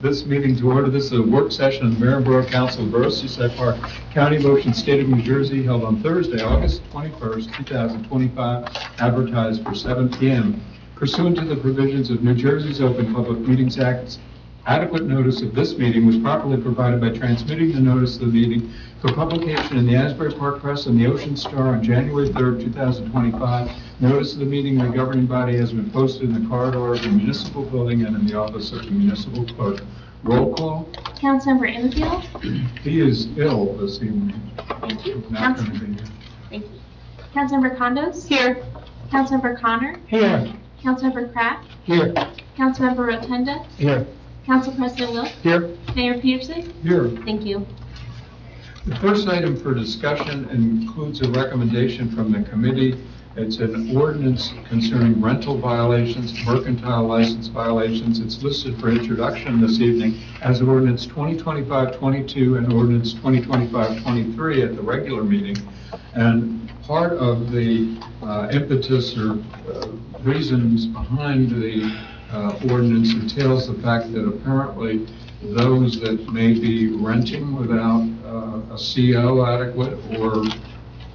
This meeting to order. This is a work session of the Mayor and Borough Council of Borough Seaside Park, County of Ocean, State of New Jersey, held on Thursday, August 21st, 2025, advertised for 7 p.m. Pursuant to the provisions of New Jersey's Open Public Meetings Act, adequate notice of this meeting was properly provided by transmitting the notice of the meeting for publication in the Asbury Park Press and the Ocean Star on January 3rd, 2025. Notice of the meeting in the governing body has been posted in the corridor of the municipal building and in the office of the municipal clerk. Roll call. Councilmember Infield. He is ill this evening. Thank you. Not going to be here. Thank you. Councilmember Condos. Here. Councilmember Connor. Here. Councilmember Pratt. Here. Councilmember Rotunda. Here. Council President Wilk. Here. Mayor Peterson. Here. Thank you. The first item for discussion includes a recommendation from the committee. It's an ordinance concerning rental violations, mercantile license violations. It's listed for introduction this evening as ordinance 2025-22 and ordinance 2025-23 at the regular meeting. And part of the impetus or reasons behind the ordinance entails the fact that apparently those that may be renting without a CO adequate or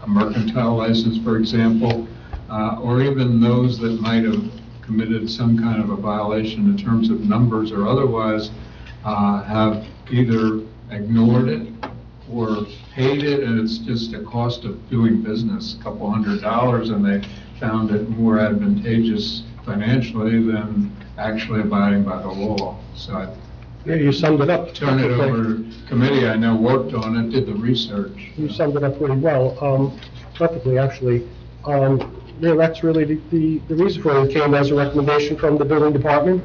a mercantile license, for example, or even those that might have committed some kind of a violation in terms of numbers or otherwise, have either ignored it or paid it, and it's just a cost of doing business, a couple $100, and they found it more advantageous financially than actually abiding by the law. So Yeah, you summed it up. turn it over to committee. I know worked on it, did the research. You summed it up pretty well, perfectly, actually. Yeah, that's really the reason for it. It came as a recommendation from the building department,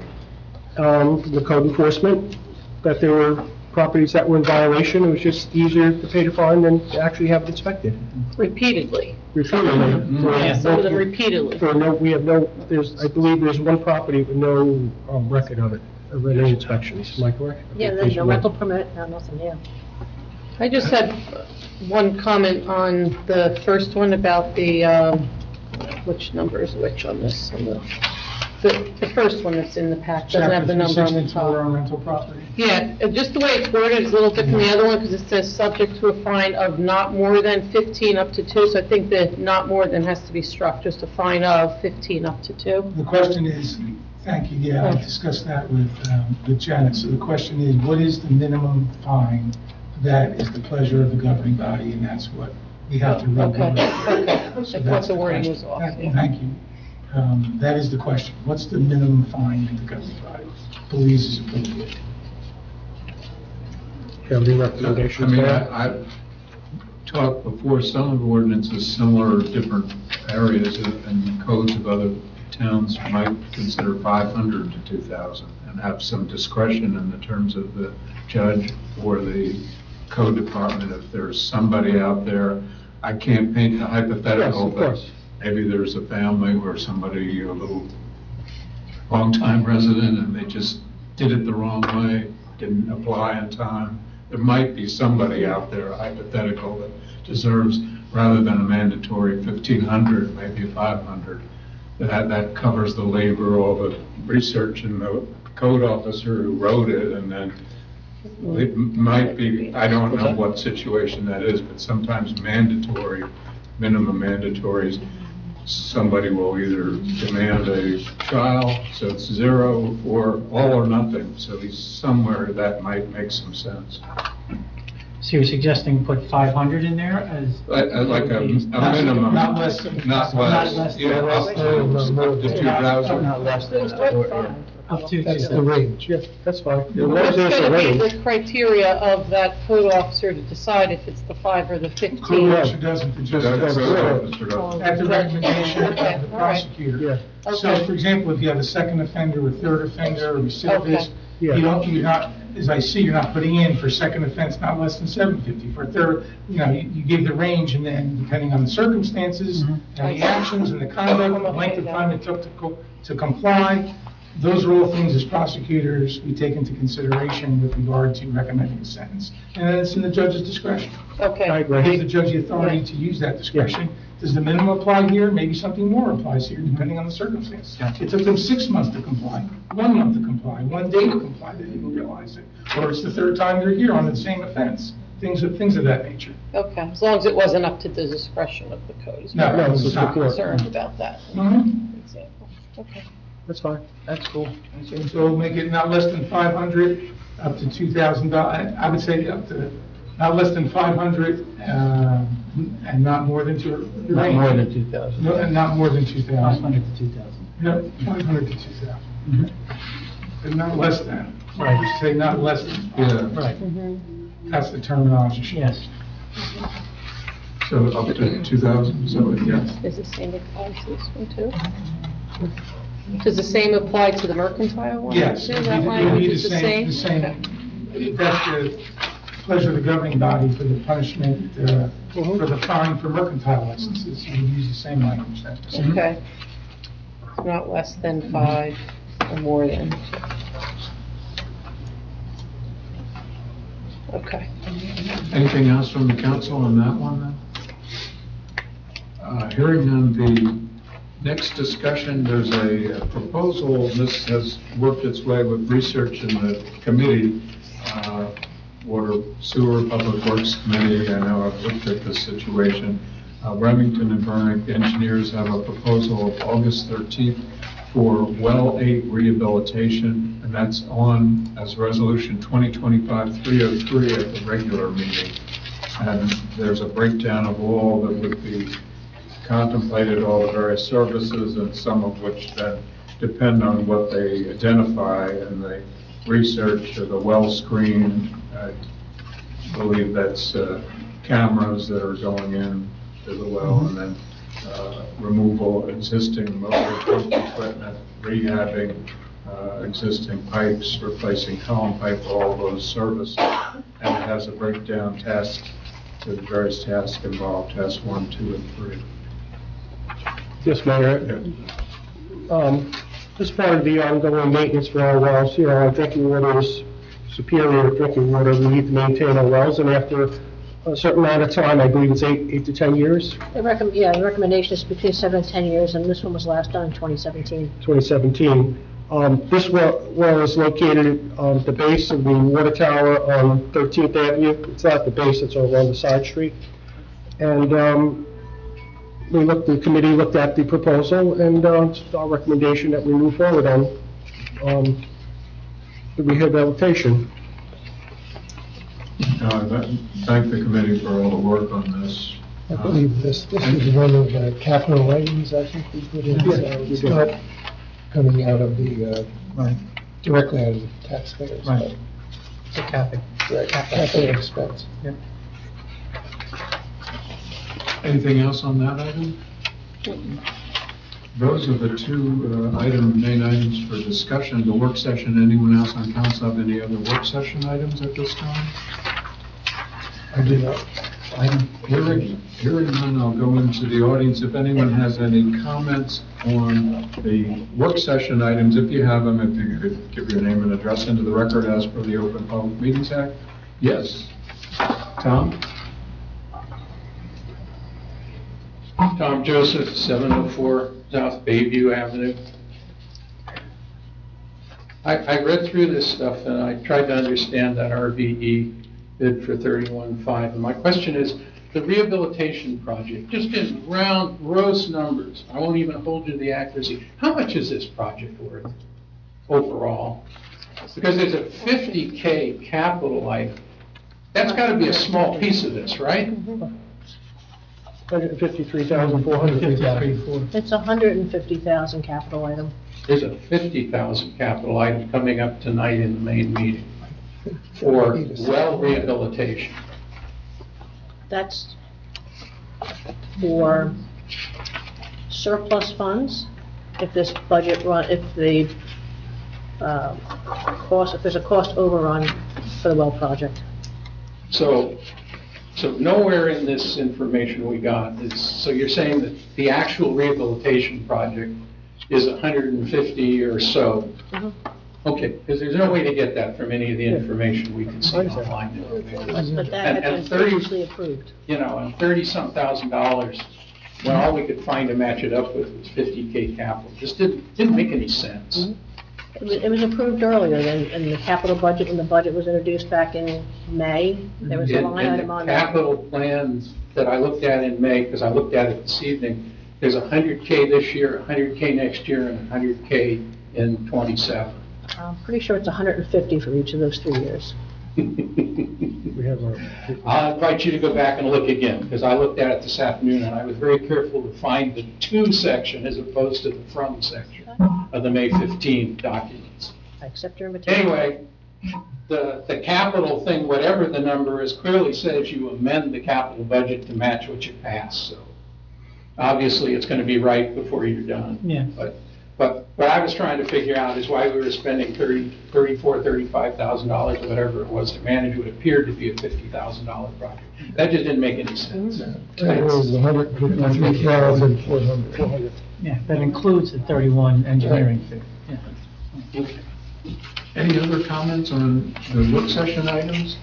the code enforcement, that there were properties that were in violation. It was just easier to pay the fine than to actually have it inspected. Repeatedly. Repeatedly. Yeah, some of them repeatedly. I believe there's one property with no record of it, of any inspections. Am I correct? Yeah, there's no rental permit, no nothing, yeah. I just had one comment on the first one about the, which number is which on this? On the first one that's in the pack, doesn't have the number on the top. rental property. Yeah, just the way it's worded is a little different from the other one, because it says subject to a fine of not more than 15 up to 2, so I think that not more than has to be struck, just a fine of 15 up to 2. The question is, thank you, yeah, I discussed that with Janet. So the question is, what is the minimum fine that is the pleasure of the governing body, and that's what we have to run. Okay. So I thought that's the wording question. was off. Thank you. That is the question. What's the minimum fine that the governing body believes is appropriate? Have any I recommendations mean, there? I've talked before, some of the ordinances similar, different areas and codes of other towns might consider 500 to 2,000 and have some discretion in the terms of the judge or the code department. If there's somebody out there, I can't paint the hypothetical, Yes, of but course. maybe there's a family or somebody, a little long-time resident, and they just did it the wrong way, didn't apply in time. There might be somebody out there, hypothetical, that deserves, rather than a mandatory 1,500, maybe 500. That covers the labor, all the research, and the code officer who wrote it, and then it might be, I don't know what situation that is, but sometimes mandatory, minimum mandatories, somebody will either demand a trial, so it's 0, or all or nothing. So he's somewhere that might make some sense. So you're suggesting put 500 in there as? Like a minimum. Not less than- Not Not less. less than- Yeah, up to 2,000. Not less than, up to That's the 2,000. range, yeah, that's fine. As long as What's there's a going to be range. the criteria of that code officer to decide if it's the 5 or the 15? Code officer doesn't, the judge That's does. right. At the recommendation of Okay, the all right. prosecutor. Yeah, So, Okay. for example, if you have a second offender, a third offender, a recidivist, Yeah. you're not, as I see, you're not putting in for second offense, not less than 750. For a third, you give the range, and then depending on the circumstances, and the actions, and the conduct, the length of time it took to comply, those are all things as prosecutors we take into consideration with regard to recommending a sentence. And then it's in the judge's discretion. Okay. I It gives the agree. judge the authority to use that discretion Does the minimum apply here? Maybe something more applies here, depending on the circumstance. Gotcha. It took them 6 months to comply, 1 month to comply, 1 day to comply, they didn't realize it. Or it's the third time they're here on the same offense, things of that nature. Okay, as long as it wasn't up to the discretion of the code. is No, what I'm it's just the court. concerned about that Mhm. example. Okay. That's fine. That's cool. So make it not less than 500, up to $2,000, I would say up to, not less than 500, and not more than Not more than 2,000. No, and not more than 2,000. 500 to 2,000. No, 500 to 2,000. Mhm. And not less than. Right. Just say not less than. Yeah, Right, That's the terminology. yes. so up to 2,000, so, yeah. Does the same apply to this one too? Does the same apply to the mercantile one? Yes. too? it'd That be language the is the same? The same. Okay. If that's the pleasure of the governing body for the punishment, for the fine for mercantile licenses, you would use the same language then. Okay. It's not less than 5 or more than. Okay. Anything else from the council on that one then? Hearing none, the next discussion, there's a proposal, this has worked its way with research in the committee, Water, Sewer, Public Works Committee. I know I've looked at this situation. Remington and Burnick engineers have a proposal of August 13th for well 8 rehabilitation, and that's on as resolution 2025-303 at the regular meeting. And there's a breakdown of all that would be contemplated, all the various services, and some of which then depend on what they identify in the research or the well screen. I believe that's cameras that are going in to the well, and then removal of existing motor pump equipment, rehabbing existing pipes, replacing column pipe, all those services. And it has a breakdown task to the various tasks involved, task 1, 2, and 3. Yes, Mayor. As part of the ongoing maintenance for our wells, our drinking water is superior drinking water. We need to maintain our wells, and after a certain amount of time, I believe it's 8 to 10 years, The recommendation is between 7 and 10 years, and this one was last done in 2017. 2017. This well is located at the base of the water tower on 13th Avenue. It's not the base, it's over on the side street. And the committee looked at the proposal, and it's our recommendation that we move forward on the rehabilitation. Thank the committee for all the work on this. I believe this is one of the capital items I think we put in, so it's not coming out of the, directly out of the taxpayers. Right. The capping. Right, capital expense. Anything else on that item? Those are the two main items for discussion. The work session, anyone else on council have any other work session items at this time? I do not. Hearing none, I'll go into the audience. If anyone has any comments on the work session items, if you have them, if you could give your name and address into the record as per the Open Public Meetings Act. Yes. Tom? Tom Joseph, 704 South Bayview Avenue. I read through this stuff and I tried to understand that RVE bid for 31.5. And my question is, the rehabilitation project, just in round, gross numbers, I won't even hold you to the accuracy, how much is this project worth overall? Because there's a 50K capital item. That's got to be a small piece of this, right? $153,400. It's a $150,000 capital item. There's a 50,000 capital item coming up tonight in the main meeting for well rehabilitation. That's for surplus funds, if this budget if the if there's a cost overrun for the well project. So nowhere in this information we got is, so you're saying that the actual rehabilitation project is 150 or so? Mhm. Okay, because there's no way to get that from any of the information we can see online. But that had And been 30 previously approved. You know, and $30-some thousand when all we could find to match it up with was 50K capital. Just didn't make any sense. It was approved earlier in the capital budget, when the budget was introduced back in May. There was a In line item the on that. capital plans that I looked at in May, because I looked at it this evening, there's 100K this year, 100K next year, and 100K in '27. I'm pretty sure it's 150 for each of those 3 years. We have our. I'll invite you to go back and look again, because I looked at it this afternoon, and I was very careful to find the to section as opposed to the from section of the May 15 documents. I accept your invitation. Anyway, the capital thing, whatever the number is, clearly says you amend the capital budget to match what you pass, so obviously it's gonna be right before you're done. Yeah. But what I was trying to figure out is why we were spending $35,000, whatever it was, to manage what appeared to be a $50,000 project. That just didn't make any sense. It was 153,400. Yeah, that includes the 31 engineering fee. Yeah. Okay. Any other comments on the work session items?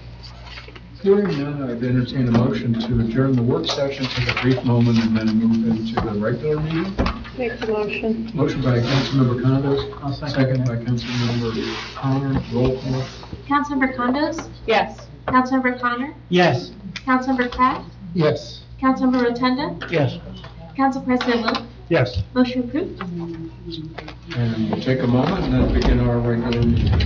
Hearing none, I'd entertain a motion to adjourn the work session, take a brief moment, and then move into the regular meeting. Make the motion. Motion by Councilmember Condos, I'll second second that. by Councilmember Connor, roll call. Councilmember Condos? Yes. Councilmember Connor? Yes. Councilmember Kraft? Yes. Councilmember Rotunda? Yes. Council President Wu? Yes. Motion approved. And we'll take a moment and then begin our regular meeting.